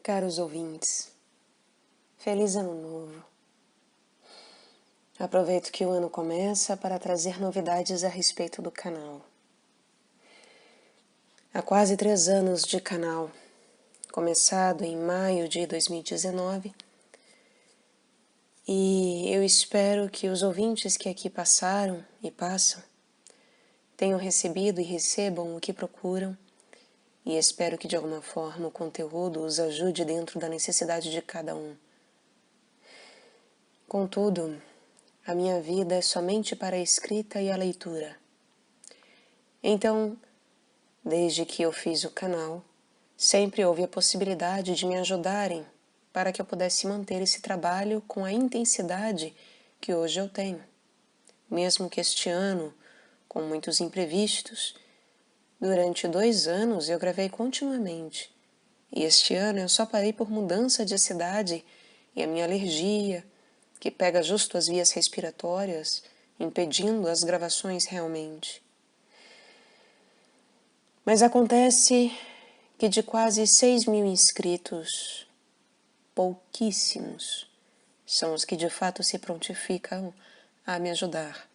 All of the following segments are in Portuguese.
Caros ouvintes, feliz ano novo. Aproveito que o ano começa para trazer novidades a respeito do canal. Há quase 3 anos de canal, começado em maio de 2019, e eu espero que os ouvintes que aqui passaram e passam tenham recebido e recebam o que procuram, e espero que de alguma forma o conteúdo os ajude dentro da necessidade de cada um. Contudo, a minha vida é somente para a escrita e a leitura. Então, desde que eu fiz o canal, sempre houve a possibilidade de me ajudarem para que eu pudesse manter esse trabalho com a intensidade que hoje eu tenho. Mesmo que este ano, com muitos imprevistos, durante 2 anos eu gravei continuamente. E este ano eu só parei por mudança de cidade e a minha alergia, que pega justo as vias respiratórias, impedindo as gravações realmente. Mas acontece que de quase 6.000 inscritos, pouquíssimos são os que de fato se prontificam a me ajudar.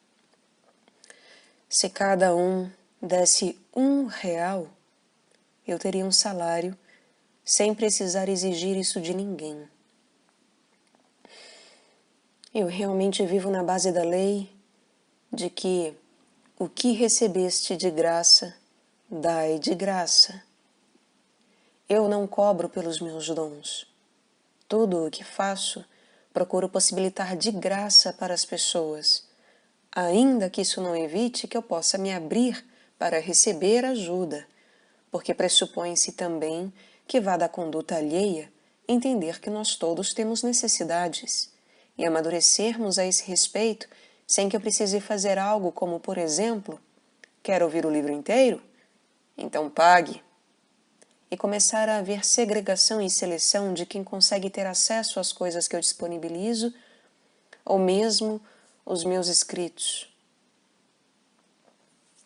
Se cada um desse R$1, eu teria um salário sem precisar exigir isso de ninguém. Eu realmente vivo na base da lei de que o que recebeste de graça, dai de graça. Eu não cobro pelos meus dons. Tudo o que faço, procuro possibilitar de graça para as pessoas, ainda que isso não evite que eu possa me abrir para receber ajuda, porque pressupõe-se também que vá da conduta alheia entender que nós todos temos necessidades e amadurecermos a esse respeito sem que eu precise fazer algo como, por exemplo, quer ouvir o livro inteiro? Então pague. E começar a haver segregação e seleção de quem consegue ter acesso às coisas que eu disponibilizo, ou mesmo os meus escritos.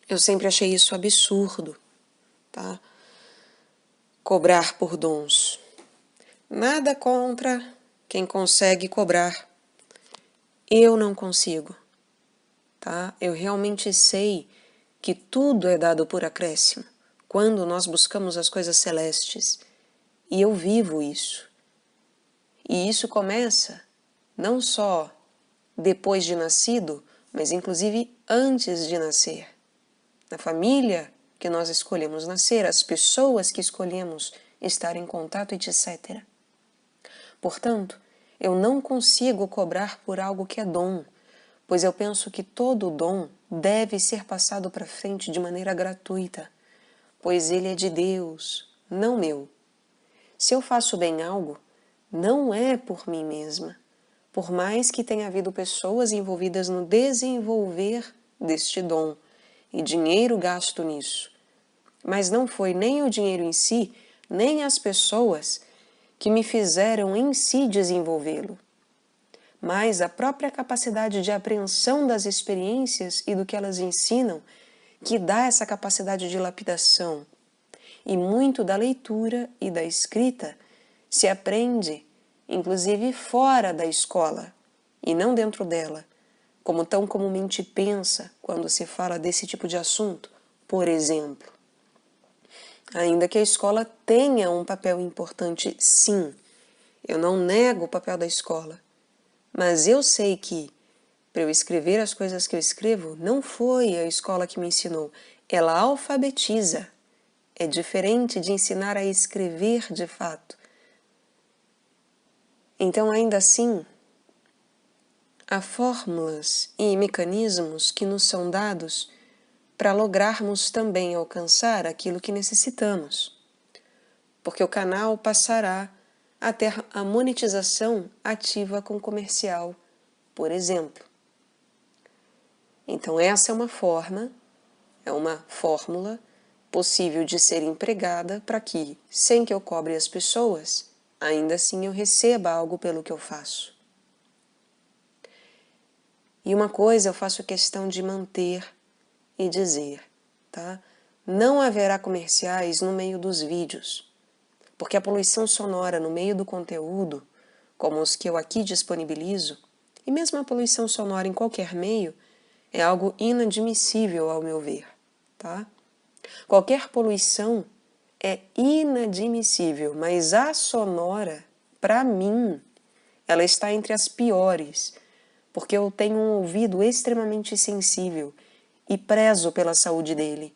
Eu sempre achei isso absurdo, tá? Cobrar por dons. Nada contra quem consegue cobrar. Eu não consigo, tá? Eu realmente sei que tudo é dado por acréscimo quando nós buscamos as coisas celestes. E eu vivo isso. E isso começa não só depois de nascido, mas inclusive antes de nascer. Na família que nós escolhemos nascer, as pessoas que escolhemos estar em contato, etc. Portanto, eu não consigo cobrar por algo que é dom, pois eu penso que todo dom deve ser passado para frente de maneira gratuita, pois ele é de Deus, não meu. Se eu faço bem algo, não é por mim mesma, por mais que tenha havido pessoas envolvidas no desenvolver deste dom e dinheiro gasto nisso. Mas não foi nem o dinheiro em si, nem as pessoas que me fizeram em si desenvolvê-lo, mas a própria capacidade de apreensão das experiências e do que elas ensinam, que dá essa capacidade de lapidação. E muito da leitura e da escrita se aprende, inclusive fora da escola, e não dentro dela, como tão comumente pensa quando se fala desse tipo de assunto, por exemplo. Ainda que a escola tenha um papel importante, sim, eu não nego o papel da escola, mas eu sei que, para eu escrever as coisas que eu escrevo, não foi a escola que me ensinou, ela alfabetiza. É diferente de ensinar a escrever de fato. Então, ainda assim, há fórmulas e mecanismos que nos são dados para lograrmos também alcançar aquilo que necessitamos. Porque o canal passará a ter a monetização ativa com comercial, por exemplo. Então essa é uma forma, é uma fórmula possível de ser empregada para que, sem que eu cobre as pessoas, ainda assim eu receba algo pelo que eu faço. E uma coisa eu faço questão de manter e dizer, tá? Não haverá comerciais no meio dos vídeos, porque a poluição sonora no meio do conteúdo, como os que eu aqui disponibilizo, e mesmo a poluição sonora em qualquer meio, é algo inadmissível ao meu ver, tá? Qualquer poluição é inadmissível, mas a sonora, para mim, ela está entre as piores, porque eu tenho um ouvido extremamente sensível e prezo pela saúde dele,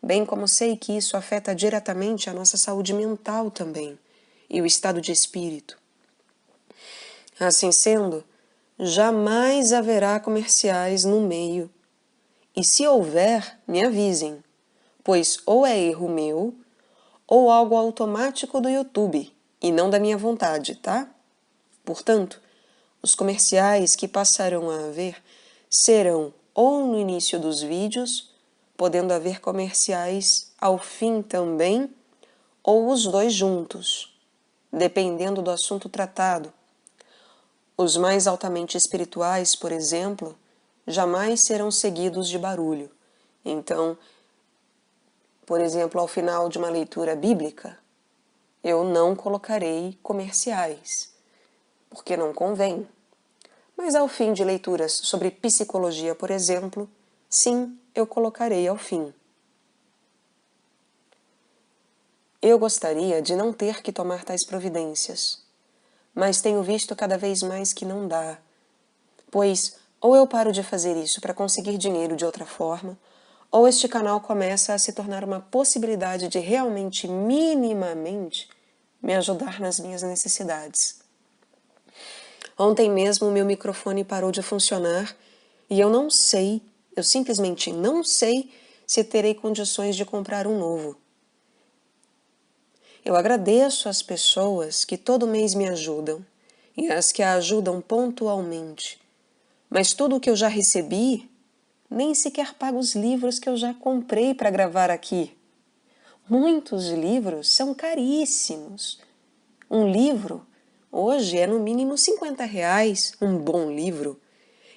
bem como sei que isso afeta diretamente a nossa saúde mental também e o estado de espírito. Assim sendo, jamais haverá comerciais no meio, e se houver, me avisem, pois ou é erro meu ou algo automático do YouTube e não da minha vontade, tá? Portanto, os comerciais que passarão a haver serão ou no início dos vídeos, podendo haver comerciais ao fim também, ou os dois juntos, dependendo do assunto tratado. Os mais altamente espirituais, por exemplo, jamais serão seguidos de barulho. Então, por exemplo, ao final de uma leitura bíblica, eu não colocarei comerciais, porque não convém. Mas ao fim de leituras sobre psicologia, por exemplo, sim, eu colocarei ao fim. Eu gostaria de não ter que tomar tais providências, mas tenho visto cada vez mais que não dá, pois ou eu paro de fazer isso para conseguir dinheiro de outra forma, ou este canal começa a se tornar uma possibilidade de realmente, minimamente, me ajudar nas minhas necessidades. Ontem mesmo o meu microfone parou de funcionar e eu simplesmente não sei se terei condições de comprar um novo. Eu agradeço às pessoas que todo mês me ajudam e às que a ajudam pontualmente, mas tudo o que eu já recebi nem sequer paga os livros que eu já comprei para gravar aqui. Muitos livros são caríssimos. Um livro, hoje, é no mínimo R$ 50, um bom livro.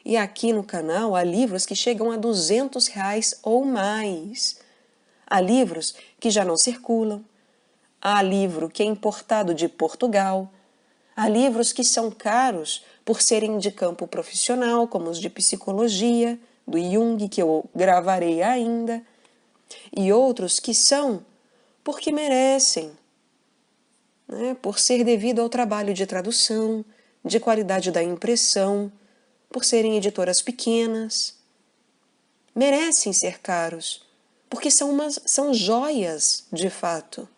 E aqui no canal há livros que chegam a R$ 200 ou mais. Há livros que já não circulam. Há livro que é importado de Portugal. Há livros que são caros por serem de campo profissional, como os de psicologia, do Jung, que eu gravarei ainda, e outros que são porque merecem, né? Por ser devido ao trabalho de tradução, de qualidade da impressão, por serem editoras pequenas. Merecem ser caros, porque são joias, de fato.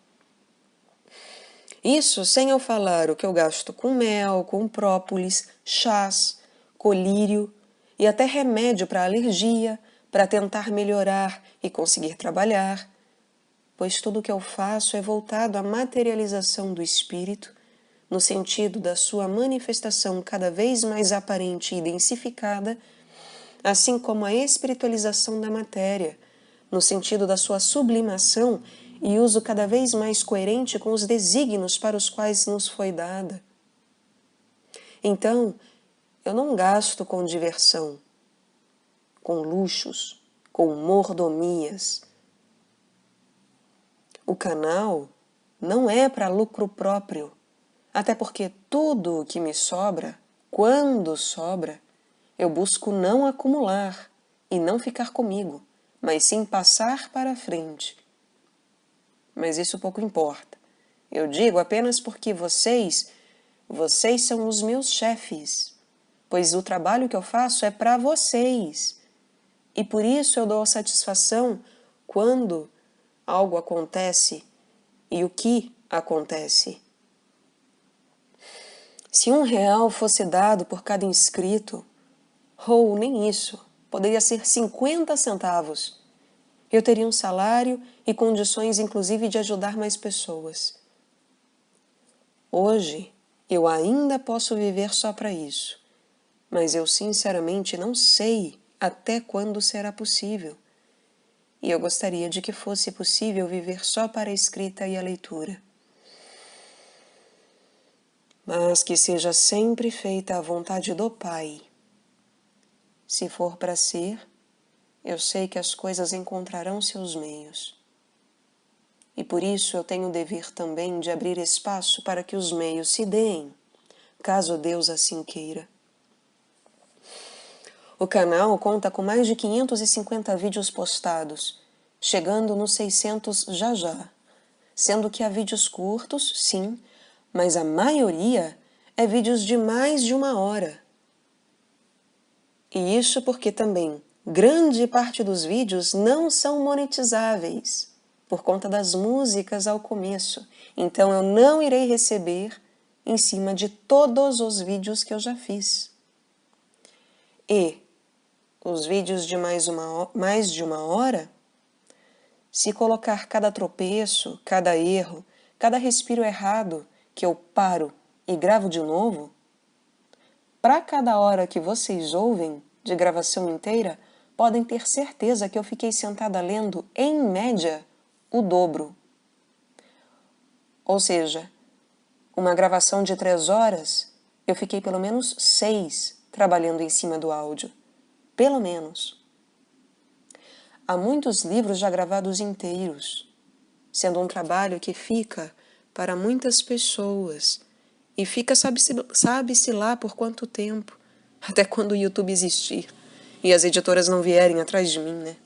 Isso sem eu falar o que eu gasto com mel, com própolis, chás, colírio e até remédio para alergia, para tentar melhorar e conseguir trabalhar, pois tudo o que eu faço é voltado à materialização do espírito, no sentido da sua manifestação cada vez mais aparente e densificada, assim como a espiritualização da matéria, no sentido da sua sublimação e uso cada vez mais coerente com os desígnios para os quais nos foi dada. Então, eu não gasto com diversão, com luxos, com mordomias. O canal não é para lucro próprio, até porque tudo o que me sobra, quando sobra, eu busco não acumular e não ficar comigo, mas sim passar para a frente. Mas isso pouco importa. Eu digo apenas porque vocês são os meus chefes, pois o trabalho que eu faço é para vocês. E por isso eu dou satisfação quando algo acontece e o que acontece. Se R$ 1 fosse dado por cada inscrito, ou nem isso, poderia ser 50 centavos. Eu teria um salário e condições, inclusive, de ajudar mais pessoas. Hoje, eu ainda posso viver só para isso, mas eu sinceramente não sei até quando será possível. E eu gostaria de que fosse possível viver só para a escrita e a leitura. Mas que seja sempre feita a vontade do Pai. Se for para ser, eu sei que as coisas encontrarão seus meios. e por isso eu tenho o dever também de abrir espaço para que os meios se deem, caso Deus assim queira. O canal conta com mais de 550 vídeos postados, chegando nos 600 já já, sendo que há vídeos curtos, sim, mas a maioria é vídeos de mais de 1 hora. E isso porque também grande parte dos vídeos não são monetizáveis, por conta das músicas ao começo. Então eu não irei receber em cima de todos os vídeos que eu já fiz. E os vídeos de mais de uma hora, se colocar cada tropeço, cada erro, cada respiro errado que eu paro e gravo de novo, para cada hora que vocês ouvem de gravação inteira, podem ter certeza que eu fiquei sentada lendo, em média, o dobro. Ou seja, uma gravação de 3 horas, eu fiquei pelo menos 6 trabalhando em cima do áudio. Pelo menos. Há muitos livros já gravados inteiros, sendo um trabalho que fica para muitas pessoas. E fica sabe-se lá por quanto tempo, até quando o YouTube existir e as editoras não vierem atrás de mim, né?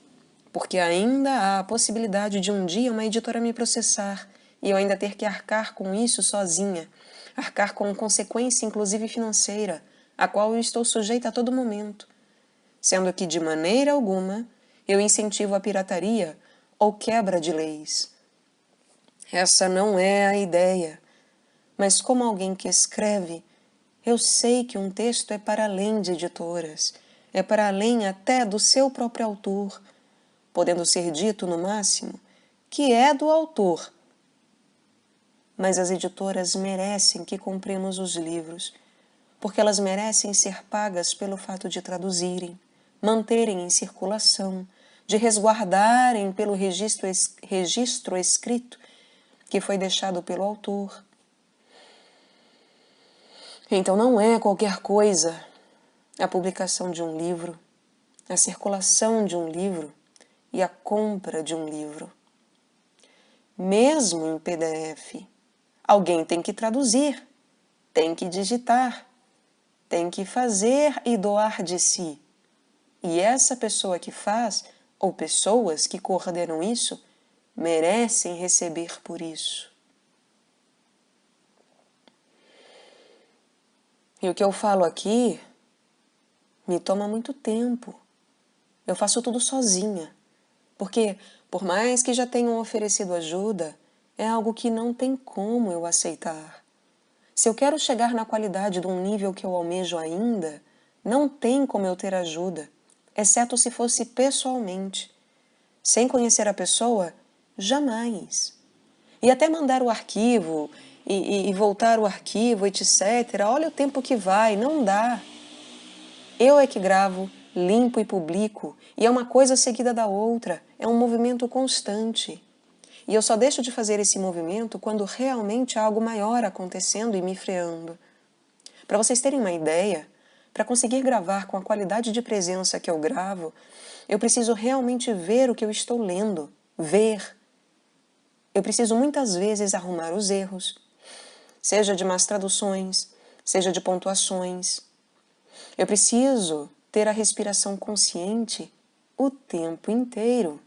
Porque ainda há a possibilidade de um dia uma editora me processar e eu ainda ter que arcar com isso sozinha, arcar com consequência inclusive financeira, a qual eu estou sujeita a todo momento, sendo que de maneira alguma eu incentivo a pirataria ou quebra de leis. Essa não é a ideia. Mas como alguém que escreve, eu sei que um texto é para além de editoras, é para além até do seu próprio autor, podendo ser dito, no máximo, que é do autor. Mas as editoras merecem que compremos os livros, porque elas merecem ser pagas pelo fato de traduzirem, manterem em circulação, de resguardarem pelo registro escrito que foi deixado pelo autor. Então não é qualquer coisa a publicação de um livro, a circulação de um livro e a compra de um livro. Mesmo em PDF, alguém tem que traduzir, tem que digitar, tem que fazer e doar de si. E essa pessoa que faz, ou pessoas que coordenam isso, merecem receber por isso. E o que eu falo aqui me toma muito tempo. Eu faço tudo sozinha. Porque, por mais que já tenham oferecido ajuda, é algo que não tem como eu aceitar. Se eu quero chegar na qualidade de um nível que eu almejo ainda, não tem como eu ter ajuda, exceto se fosse pessoalmente. Sem conhecer a pessoa, jamais. E até mandar o arquivo e voltar o arquivo, etc. Olha o tempo que vai, não dá. Eu é que gravo, limpo e publico, e é uma coisa seguida da outra, é um movimento constante. E eu só deixo de fazer esse movimento quando realmente há algo maior acontecendo e me freando. Para vocês terem uma ideia, para conseguir gravar com a qualidade de presença que eu gravo, eu preciso realmente ver o que eu estou lendo, ver. Eu preciso muitas vezes arrumar os erros, seja de más traduções, seja de pontuações. Eu preciso ter a respiração consciente o tempo inteiro.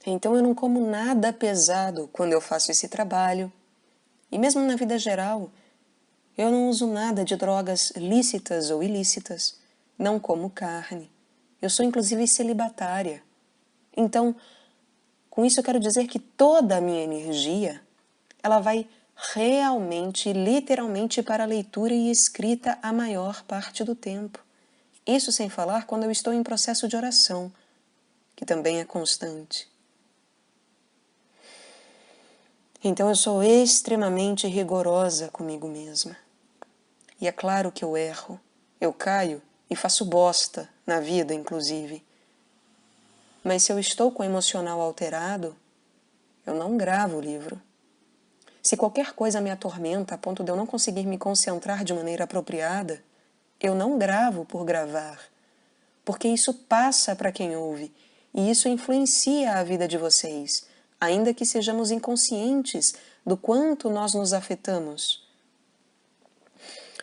Então eu não como nada pesado quando eu faço esse trabalho. E mesmo na vida geral, eu não uso nada de drogas lícitas ou ilícitas. Não como carne. Eu sou inclusive celibatária. Então, com isso eu quero dizer que toda a minha energia, ela vai realmente, literalmente para a leitura e escrita a maior parte do tempo. Isso sem falar quando eu estou em processo de oração, que também é constante. Então eu sou extremamente rigorosa comigo mesma. E é claro que eu erro, eu caio e faço bosta na vida, inclusive. Mas se eu estou com o emocional alterado, eu não gravo o livro. Se qualquer coisa me atormenta a ponto de eu não conseguir me concentrar de maneira apropriada, eu não gravo por gravar, porque isso passa para quem ouve, e isso influencia a vida de vocês, ainda que sejamos inconscientes do quanto nós nos afetamos.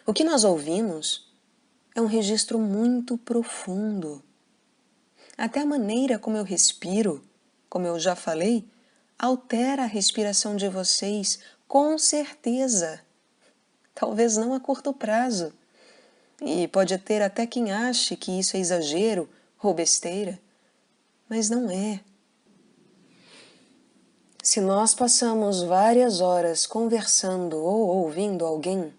O que nós ouvimos é um registro muito profundo. Até a maneira como eu respiro, como eu já falei, altera a respiração de vocês, com certeza. Talvez não a curto prazo. E pode ter até quem ache que isso é exagero ou besteira, mas não é. Se nós passamos várias horas conversando ou ouvindo alguém,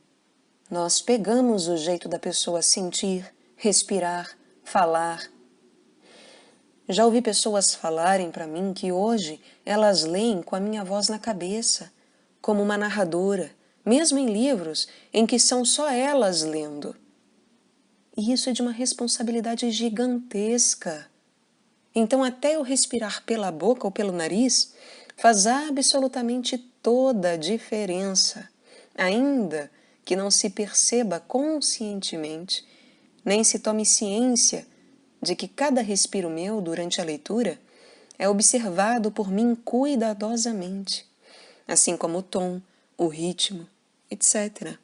nós pegamos o jeito da pessoa sentir, respirar, falar. Já ouvi pessoas falarem para mim que hoje elas leem com a minha voz na cabeça, como uma narradora, mesmo em livros em que são só elas lendo. E isso é de uma responsabilidade gigantesca. Então, até eu respirar pela boca ou pelo nariz, faz absolutamente toda a diferença, ainda que não se perceba conscientemente, nem se tome ciência de que cada respiro meu durante a leitura é observado por mim cuidadosamente, assim como o tom, o ritmo, etc.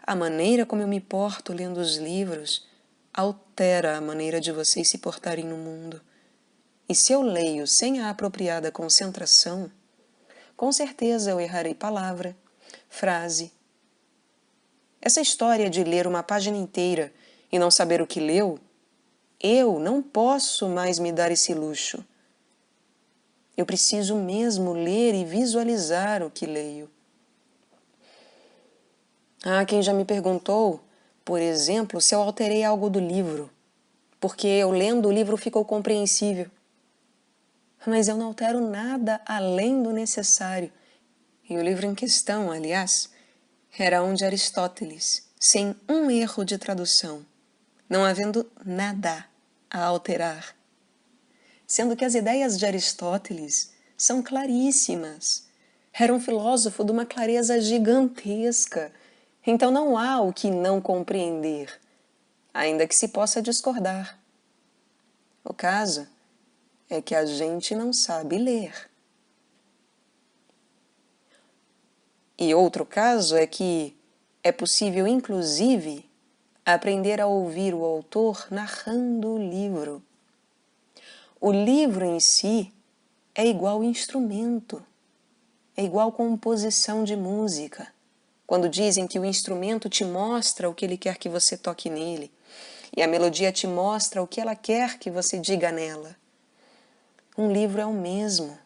A maneira como eu me porto lendo os livros altera a maneira de vocês se portarem no mundo. E se eu leio sem a apropriada concentração, com certeza eu errarei palavra, frase. Essa história de ler uma página inteira e não saber o que leu, eu não posso mais me dar esse luxo. Eu preciso mesmo ler e visualizar o que leio. Há quem já me perguntou, por exemplo, se eu alterei algo do livro, porque eu lendo o livro ficou compreensível. Mas eu não altero nada além do necessário. E o livro em questão, aliás, era um de Aristóteles, sem um erro de tradução, não havendo nada a alterar. Sendo que as ideias de Aristóteles são claríssimas. Era um filósofo de uma clareza gigantesca. Então não há o que não compreender, ainda que se possa discordar. O caso é que a gente não sabe ler. E outro caso é que é possível, inclusive, aprender a ouvir o autor narrando o livro. O livro em si é igual instrumento, é igual composição de música. Quando dizem que o instrumento te mostra o que ele quer que você toque nele, e a melodia te mostra o que ela quer que você diga nela. Um livro é o mesmo.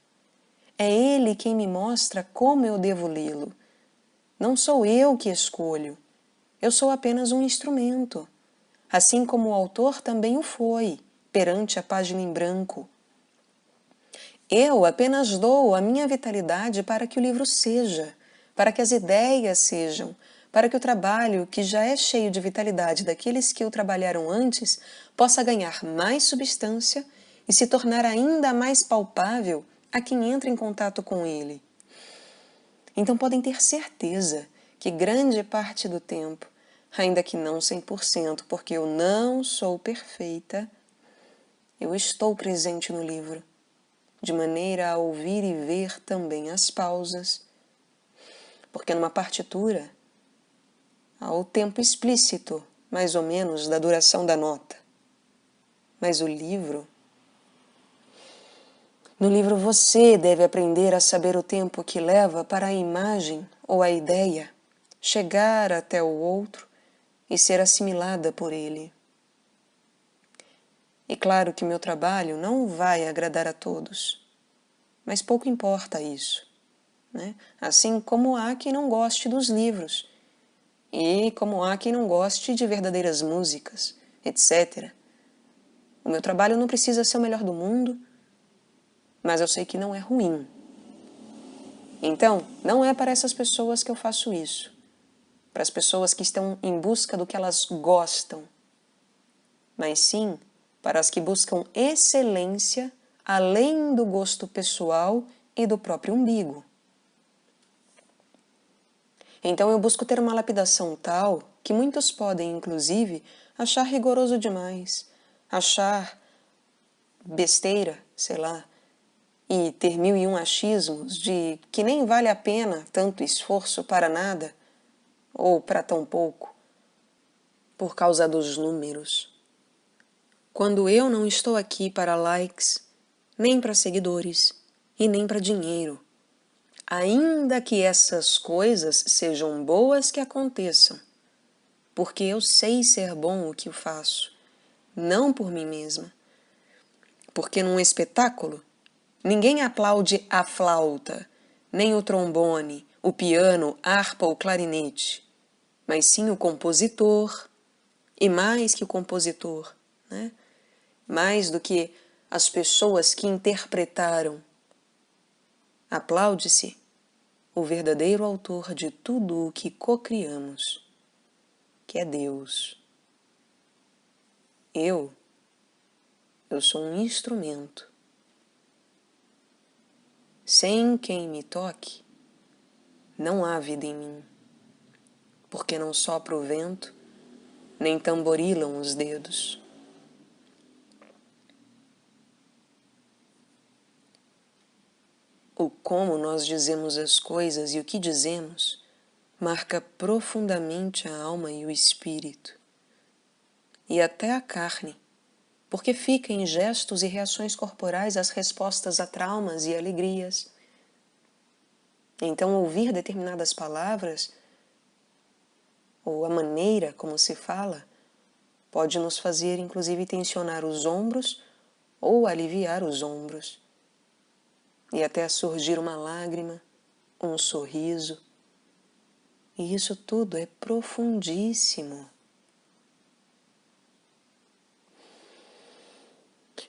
É ele quem me mostra como eu devo lê-lo. Não sou eu que escolho. Eu sou apenas um instrumento. Assim como o autor também o foi, perante a página em branco. Eu apenas dou a minha vitalidade para que o livro seja, para que as ideias sejam, para que o trabalho, que já é cheio de vitalidade daqueles que o trabalharam antes, possa ganhar mais substância e se tornar ainda mais palpável a quem entra em contato com ele. Então podem ter certeza que grande parte do tempo, ainda que não 100%, porque eu não sou perfeita, eu estou presente no livro, de maneira a ouvir e ver também as pausas, porque numa partitura há o tempo explícito, mais ou menos, da duração da nota. Mas o livro... No livro você deve aprender a saber o tempo que leva para a imagem ou a ideia chegar até o outro e ser assimilada por ele. E claro que meu trabalho não vai agradar a todos, mas pouco importa isso, né? Assim como há quem não goste dos livros, e como há quem não goste de verdadeiras músicas, etc. O meu trabalho não precisa ser o melhor do mundo, mas eu sei que não é ruim. Então, não é para essas pessoas que eu faço isso. Para as pessoas que estão em busca do que elas gostam, mas sim para as que buscam excelência além do gosto pessoal e do próprio umbigo. Então eu busco ter uma lapidação tal que muitos podem, inclusive, achar rigoroso demais, achar besteira, sei lá, e ter 1001 achismos de que nem vale a pena tanto esforço para nada, ou para tão pouco, por causa dos números. Quando eu não estou aqui para likes, nem para seguidores e nem para dinheiro, ainda que essas coisas sejam boas que aconteçam, porque eu sei ser bom o que eu faço, não por mim mesma. Porque num espetáculo, ninguém aplaude a flauta, nem o trombone, o piano, a harpa ou clarinete, mas sim o compositor, e mais que o compositor, né? Mais do que as pessoas que interpretaram. Aplaude-se o verdadeiro autor de tudo o que cocriamos, que é Deus. Eu sou um instrumento. Sem quem me toque, não há vida em mim, porque não sopra o vento, nem tamborilam os dedos. O como nós dizemos as coisas e o que dizemos marca profundamente a alma e o espírito, e até a carne, porque fica em gestos e reações corporais as respostas a traumas e alegrias. Então, ouvir determinadas palavras, ou a maneira como se fala, pode nos fazer, inclusive, tensionar os ombros ou aliviar os ombros, e até surgir uma lágrima, um sorriso. E isso tudo é profundíssimo.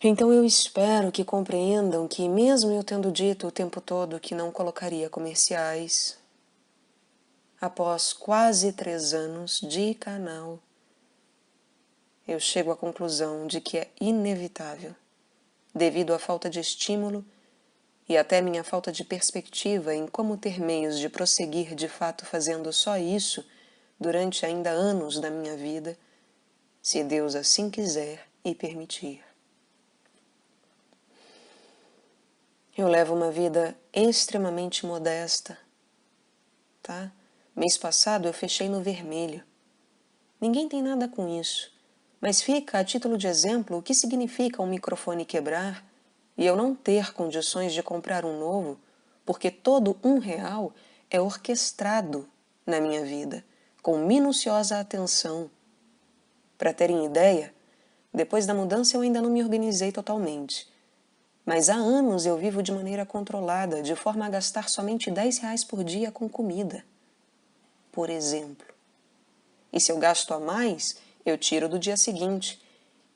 Então eu espero que compreendam que, mesmo eu tendo dito o tempo todo que não colocaria comerciais, após quase 3 anos de canal, eu chego à conclusão de que é inevitável, devido à falta de estímulo e até minha falta de perspectiva em como ter meios de prosseguir de fato fazendo só isso durante ainda anos da minha vida, se Deus assim quiser e permitir. Eu levo uma vida extremamente modesta, tá? Mês passado eu fechei no vermelho. Ninguém tem nada com isso, mas fica a título de exemplo o que significa um microfone quebrar e eu não ter condições de comprar um novo, porque todo R$ 1 é orquestrado na minha vida, com minuciosa atenção. Para terem ideia, depois da mudança eu ainda não me organizei totalmente, mas há anos eu vivo de maneira controlada, de forma a gastar somente R$ 10 por dia com comida, por exemplo. E se eu gasto a mais, eu tiro do dia seguinte.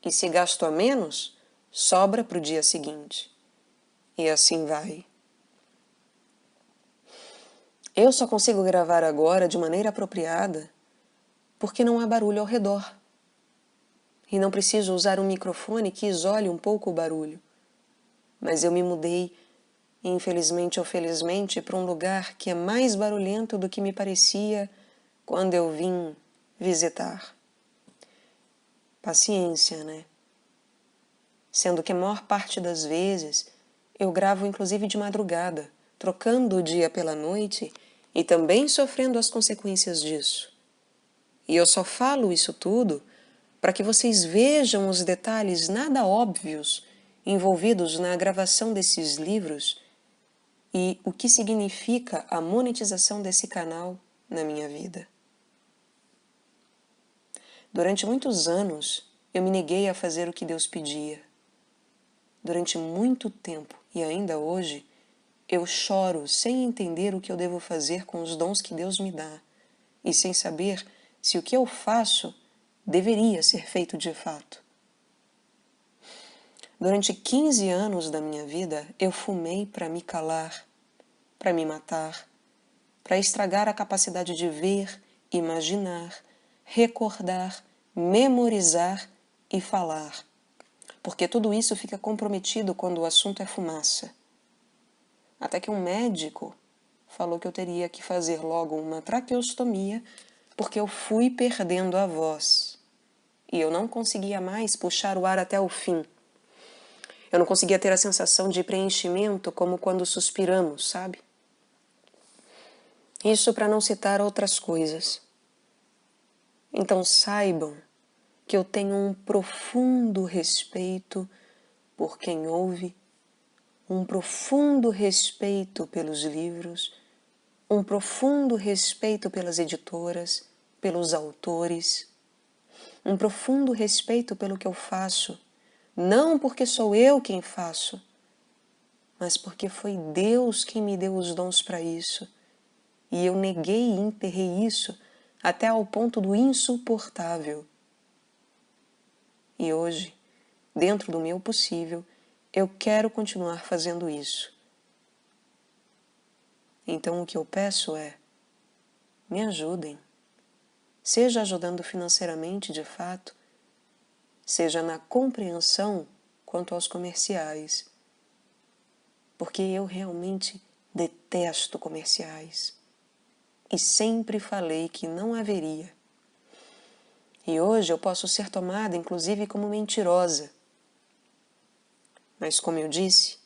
E se gasto a menos, sobra para o dia seguinte. E assim vai. Eu só consigo gravar agora de maneira apropriada porque não há barulho ao redor. E não preciso usar um microfone que isole um pouco o barulho. Mas eu me mudei, infelizmente ou felizmente, para um lugar que é mais barulhento do que me parecia quando eu vim visitar. Paciência, né? Sendo que a maior parte das vezes eu gravo inclusive de madrugada, trocando o dia pela noite e também sofrendo as consequências disso. E eu só falo isso tudo para que vocês vejam os detalhes nada óbvios envolvidos na gravação desses livros e o que significa a monetização desse canal na minha vida. Durante muitos anos, eu me neguei a fazer o que Deus pedia. Durante muito tempo, e ainda hoje, eu choro sem entender o que eu devo fazer com os dons que Deus me dá, e sem saber se o que eu faço deveria ser feito de fato. Durante 15 anos da minha vida, eu fumei para me calar, para me matar, para estragar a capacidade de ver, imaginar, recordar, memorizar e falar. Porque tudo isso fica comprometido quando o assunto é fumaça. Até que um médico falou que eu teria que fazer logo uma traqueostomia porque eu fui perdendo a voz e eu não conseguia mais puxar o ar até o fim. Eu não conseguia ter a sensação de preenchimento como quando suspiramos, sabe? Isso para não citar outras coisas. Então saibam que eu tenho um profundo respeito por quem ouve, um profundo respeito pelos livros, um profundo respeito pelas editoras, pelos autores, um profundo respeito pelo que eu faço, não porque sou eu quem faço, mas porque foi Deus quem me deu os dons para isso, e eu neguei e enterrei isso até ao ponto do insuportável. E hoje, dentro do meu possível, eu quero continuar fazendo isso. Então o que eu peço é, me ajudem. Seja ajudando financeiramente de fato, seja na compreensão quanto aos comerciais. Porque eu realmente detesto comerciais. E sempre falei que não haveria. E hoje eu posso ser tomada inclusive como mentirosa. Mas como eu disse,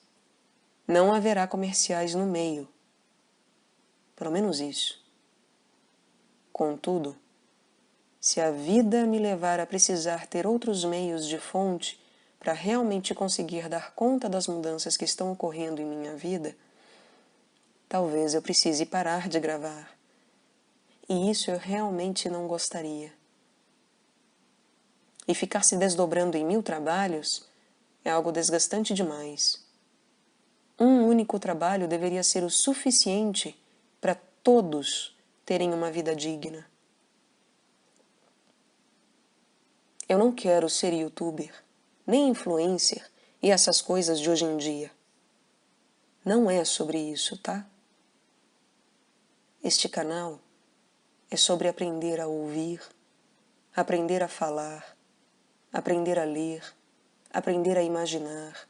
não haverá comerciais no meio. Pelo menos isso. Contudo, se a vida me levar a precisar ter outros meios de fonte para realmente conseguir dar conta das mudanças que estão ocorrendo em minha vida, talvez eu precise parar de gravar. E isso eu realmente não gostaria. E ficar se desdobrando em 1000 trabalhos é algo desgastante demais. Um único trabalho deveria ser o suficiente para todos terem uma vida digna. Eu não quero ser youtuber, nem influencer e essas coisas de hoje em dia. Não é sobre isso, tá? Este canal é sobre aprender a ouvir, aprender a falar, aprender a ler, aprender a imaginar,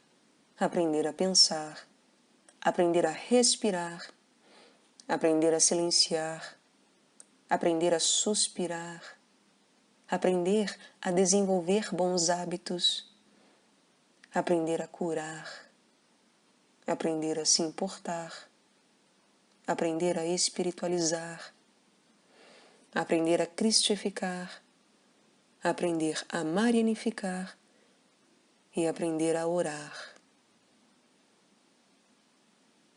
aprender a pensar, aprender a respirar, aprender a silenciar, aprender a suspirar, aprender a desenvolver bons hábitos, aprender a curar, aprender a se importar, aprender a espiritualizar, aprender a cristificar, aprender a marianificar e aprender a orar.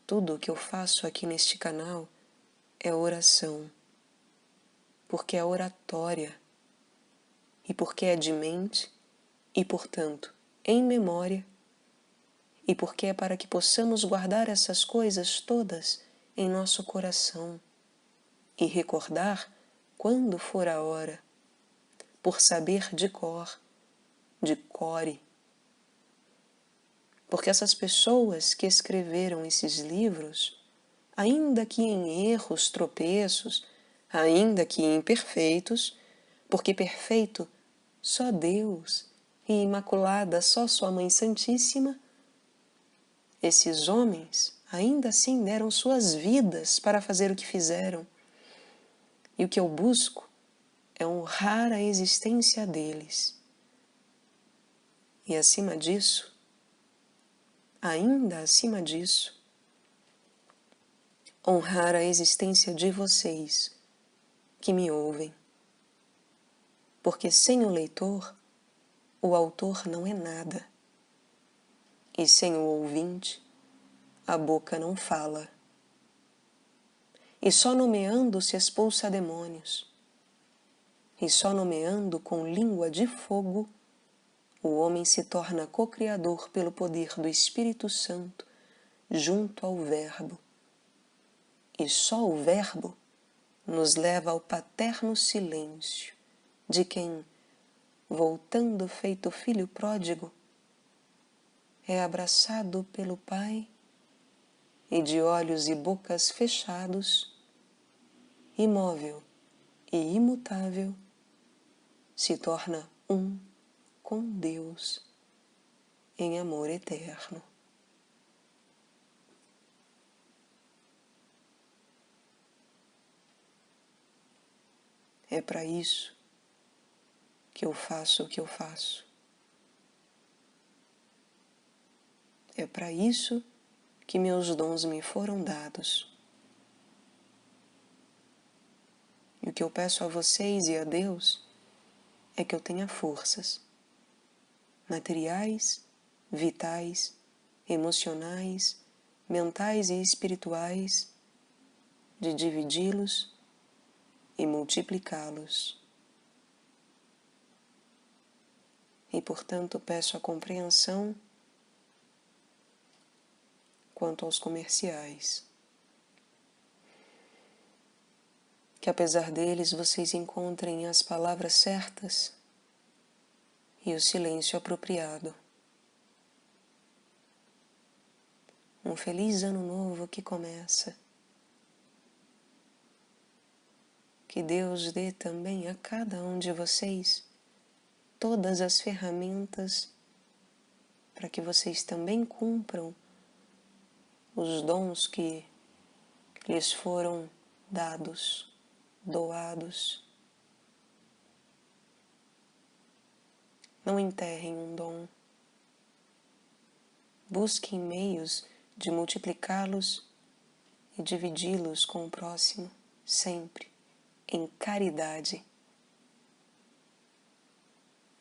Tudo o que eu faço aqui neste canal é oração, porque é oratória e porque é de mente e, portanto, em memória, e porque é para que possamos guardar essas coisas todas em nosso coração e recordar quando for a hora, por saber de cor, de core. Porque essas pessoas que escreveram esses livros, ainda que em erros, tropeços, ainda que imperfeitos, porque perfeito só Deus e imaculada só Sua Mãe Santíssima, esses homens ainda assim deram suas vidas para fazer o que fizeram. E o que eu busco é honrar a existência deles. E acima disso, ainda acima disso, honrar a existência de vocês que me ouvem. Porque sem o leitor, o autor não é nada. E sem o ouvinte, a boca não fala. E só nomeando se expulsa demônios. E só nomeando com língua de fogo, o homem se torna co-criador pelo poder do Espírito Santo junto ao Verbo. E só o Verbo nos leva ao paterno silêncio de quem, voltando feito filho pródigo, é abraçado pelo Pai e de olhos e bocas fechados, imóvel e imutável, se torna um com Deus em amor eterno. É para isso que eu faço o que eu faço. É para isso que meus dons me foram dados. E o que eu peço a vocês e a Deus é que eu tenha forças materiais, vitais, emocionais, mentais e espirituais de dividi-los e multiplicá-los. E, portanto, peço a compreensão quanto aos comerciais. Que apesar deles vocês encontrem as palavras certas e o silêncio apropriado. Um feliz ano novo que começa. Que Deus dê também a cada um de vocês todas as ferramentas para que vocês também cumpram os dons que lhes foram dados, doados. Não enterrem um dom. Busquem meios de multiplicá-los e dividi-los com o próximo, sempre, em caridade.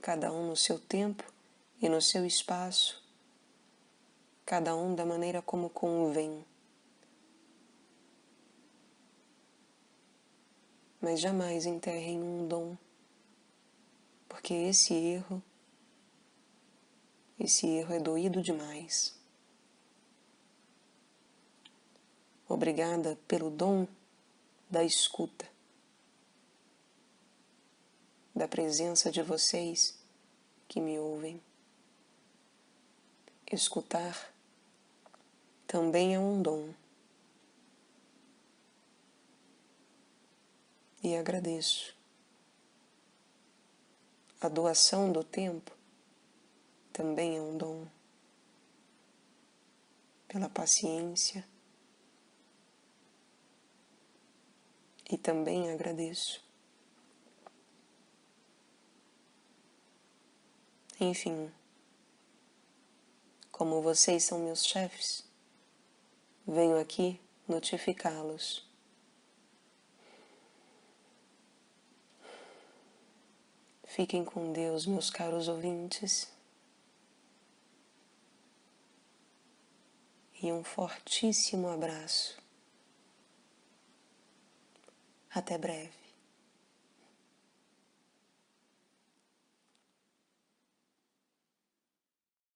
Cada um no seu tempo e no seu espaço, cada um da maneira como convém. Mas jamais enterrem um dom, porque esse erro é doído demais. Obrigada pelo dom da escuta, da presença de vocês que me ouvem. Escutar também é um dom. E agradeço. A doação do tempo também é um dom. Pela paciência. E também agradeço. Enfim, como vocês são meus chefes, venho aqui notificá-los. Fiquem com Deus, meus caros ouvintes. E um fortíssimo abraço. Até breve.